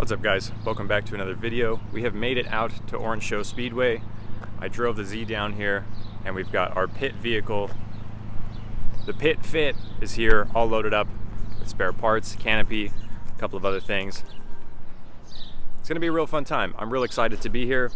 What's up guys, welcome back to another video. We have made it out to Orange Show Speedway. I drove the Z down here and we've got our pit vehicle. The pit fit is here, all loaded up with spare parts, canopy, a couple of other things. It's gonna be a real fun time. I'm real excited to be here.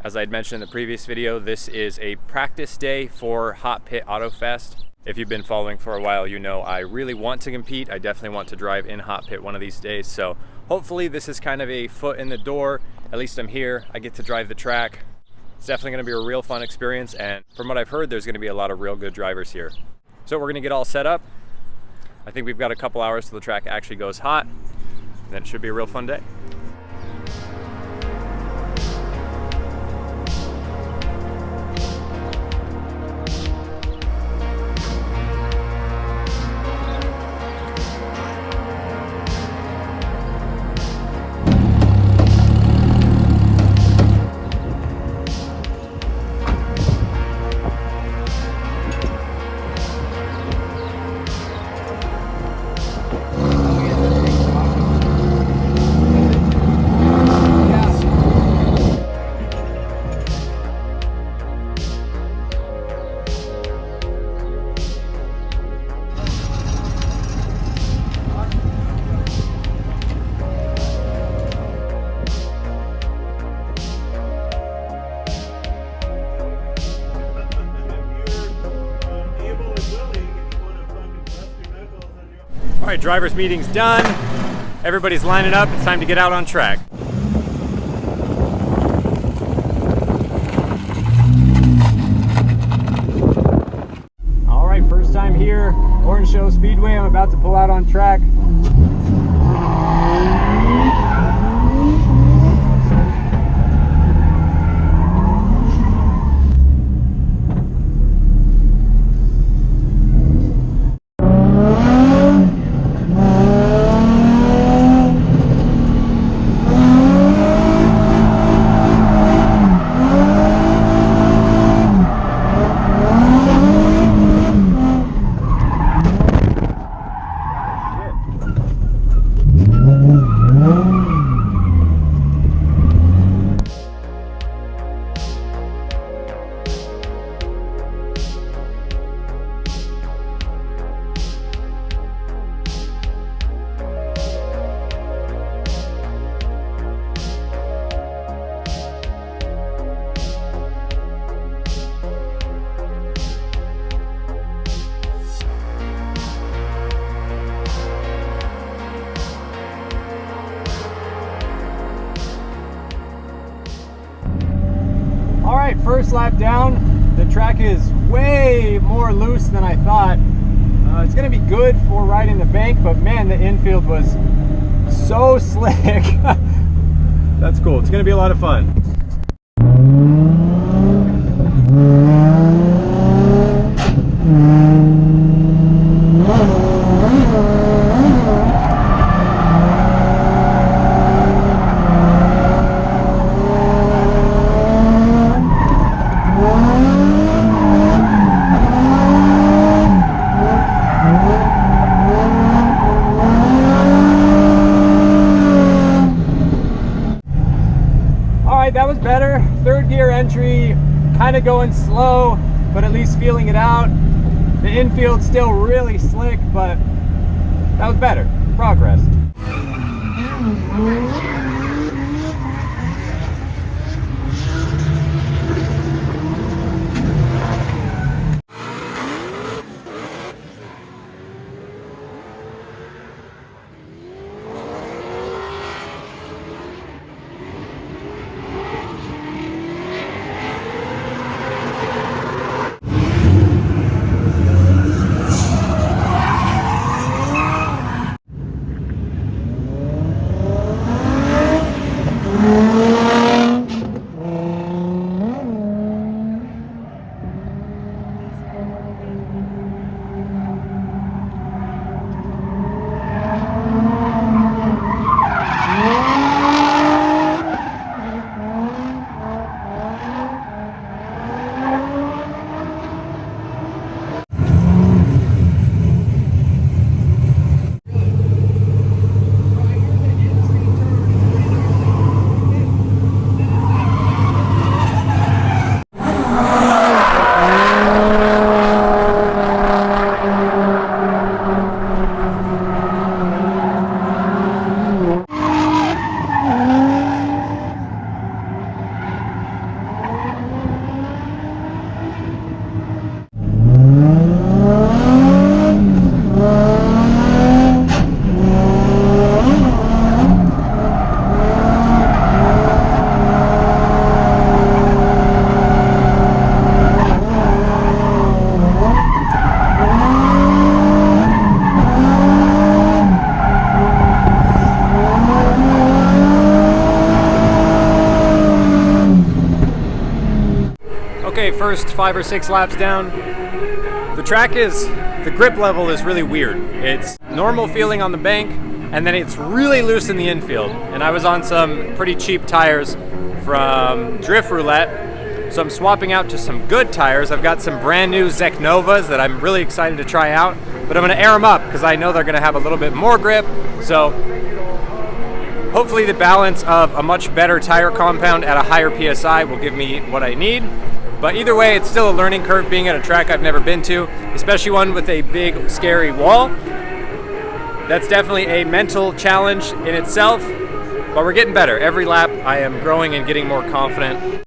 As I had mentioned in the previous video, this is a practice day for Hot Pit Autofest. If you've been following for a while, you know I really want to compete. I definitely want to drive in Hot Pit one of these days. So hopefully this is kind of a foot in the door. At least I'm here, I get to drive the track. It's definitely gonna be a real fun experience. And from what I've heard, there's gonna be a lot of real good drivers here. So we're gonna get all set up. I think we've got a couple hours till the track actually goes hot. And then it should be a real fun day. All right, driver's meeting's done. Everybody's lining up. It's time to get out on track. All right, first time here, Orange Show Speedway. I'm about to pull out on track. First lap down, the track is way more loose than I thought. It's going to be good for riding the bank, but man, the infield was so slick. That's cool. It's going to be a lot of fun. That was better. Third gear entry, kind of going slow, but at least feeling it out. The infield still really slick, but that was better. Progress. first 5 or 6 laps down. The grip level is really weird. It's normal feeling on the bank, and then it's really loose in the infield. And I was on some pretty cheap tires from Drift Roulette, so I'm swapping out to some good tires. I've got some brand new Zek Novas that I'm really excited to try out, but I'm gonna air them up because I know they're gonna have a little bit more grip. So hopefully the balance of a much better tire compound at a higher PSI will give me what I need. But either way, it's still a learning curve being at a track I've never been to, especially one with a big, scary wall. That's definitely a mental challenge in itself, but we're getting better. Every lap, I am growing and getting more confident.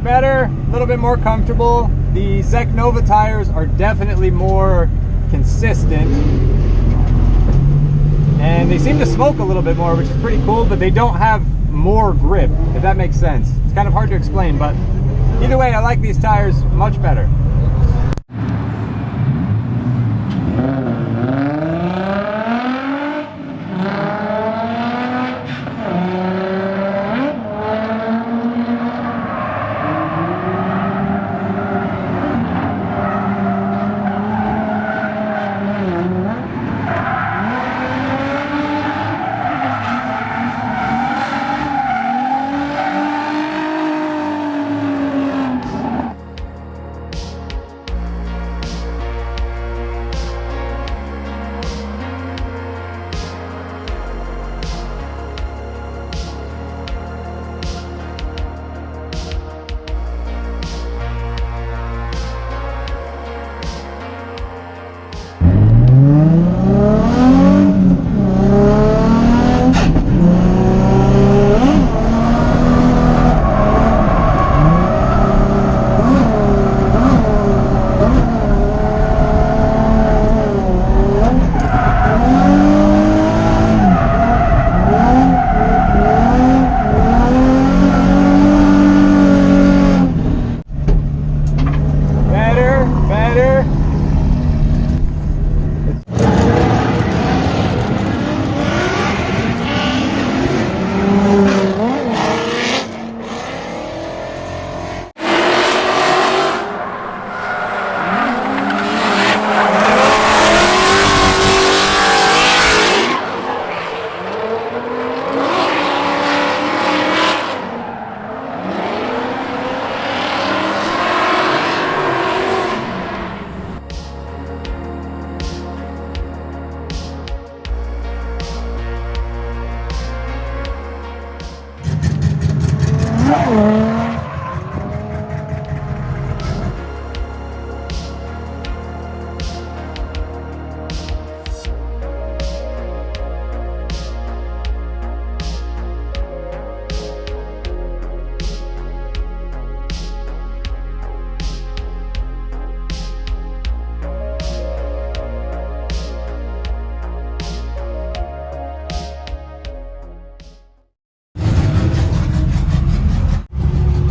Better, a little bit more comfortable. The Zek Nova tires are definitely more consistent, and they seem to smoke a little bit more, which is pretty cool, but they don't have more grip, if that makes sense. It's kind of hard to explain, but either way, I like these tires much better.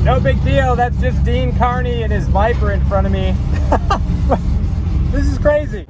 No big deal, that's just Dean Carney and his Viper in front of me. This is crazy.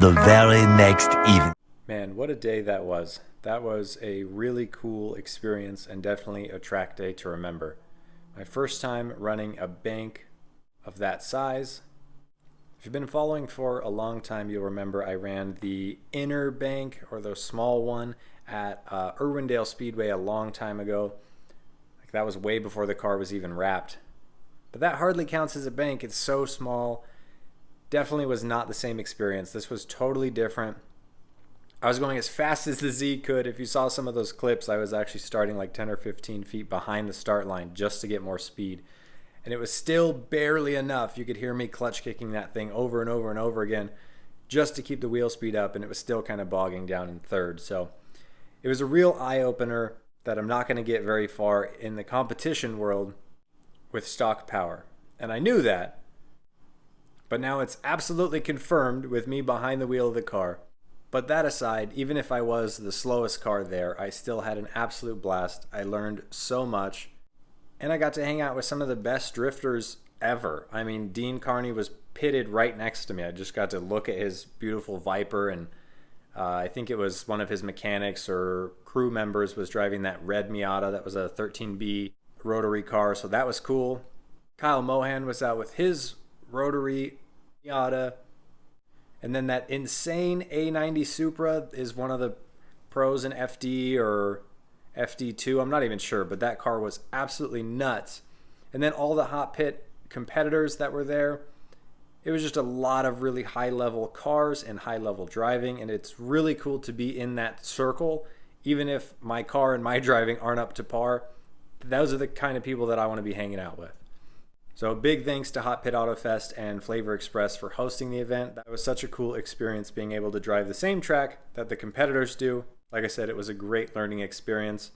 the very next evening. Man, what a day that was. That was a really cool experience and definitely a track day to remember. My first time running a bank of that size. If you've been following for a long time, you'll remember I ran the inner bank, or the small one, at Irwindale Speedway a long time ago. Like, that was way before the car was even wrapped. But that hardly counts as a bank. It's so small. Definitely was not the same experience. This was totally different. I was going as fast as the Z could. If you saw some of those clips, I was actually starting like 10 or 15 feet behind the start line just to get more speed. And it was still barely enough. You could hear me clutch kicking that thing over and over and over again just to keep the wheel speed up, and it was still kind of bogging down in third. So it was a real eye-opener that I'm not going to get very far in the competition world with stock power. And I knew that, but now it's absolutely confirmed with me behind the wheel of the car. But that aside, even if I was the slowest car there, I still had an absolute blast. I learned so much, and I got to hang out with some of the best drifters ever. I mean, Dean Carney was pitted right next to me. I just got to look at his beautiful Viper, and I think it was one of his mechanics or crew members was driving that red Miata. That was a 13B rotary car, so that was cool. Kyle Mohan was out with his rotary Miata. And then that insane A90 Supra is one of the pros in FD or FD2. I'm not even sure, but that car was absolutely nuts. And then all the hot pit competitors that were there. It was just a lot of really high-level cars and high-level driving, and it's really cool to be in that circle. Even if my car and my driving aren't up to par, those are the kind of people that I want to be hanging out with. So big thanks to Hot Pit Autofest and Flavor Express for hosting the event. That was such a cool experience, being able to drive the same track that the competitors do. Like I said, it was a great learning experience.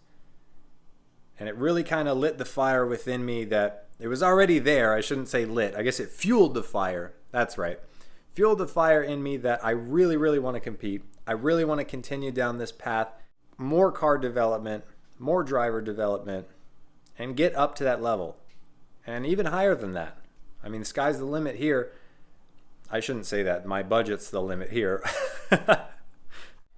And it really kind of lit the fire within me that it was already there. I shouldn't say lit. I guess it fueled the fire. That's right. Fueled the fire in me that I really, really want to compete. I really want to continue down this path. More car development, more driver development, and get up to that level. And even higher than that. I mean, the sky's the limit here. I shouldn't say that. My budget's the limit here.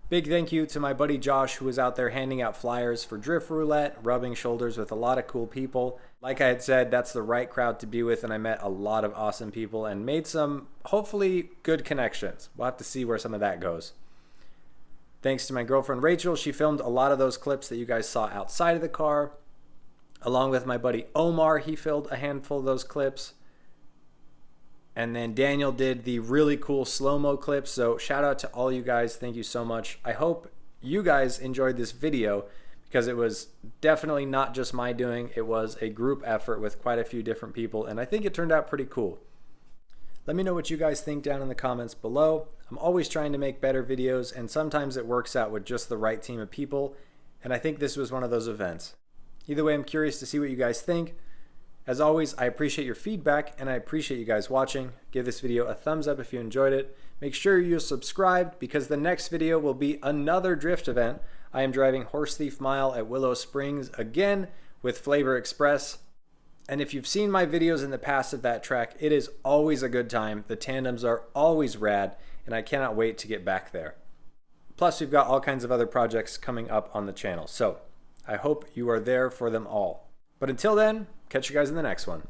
Big thank you to my buddy Josh, who was out there handing out flyers for Drift Roulette, rubbing shoulders with a lot of cool people. Like I had said, that's the right crowd to be with, and I met a lot of awesome people and made some, hopefully, good connections. We'll have to see where some of that goes. Thanks to my girlfriend Rachel. She filmed a lot of those clips that you guys saw outside of the car. Along with my buddy Omar, he filmed a handful of those clips. And then Daniel did the really cool slow-mo clips. So shout out to all you guys. Thank you so much. I hope you guys enjoyed this video, because it was definitely not just my doing. It was a group effort with quite a few different people, and I think it turned out pretty cool. Let me know what you guys think down in the comments below. I'm always trying to make better videos, and sometimes it works out with just the right team of people, and I think this was one of those events. Either way, I'm curious to see what you guys think. As always, I appreciate your feedback, and I appreciate you guys watching. Give this video a thumbs up if you enjoyed it. Make sure you're subscribed, because the next video will be another drift event. I am driving Horse Thief Mile at Willow Springs again with Flavor Express. And if you've seen my videos in the past of that track, it is always a good time. The tandems are always rad, and I cannot wait to get back there. Plus, we've got all kinds of other projects coming up on the channel. So I hope you are there for them all. But until then, catch you guys in the next one.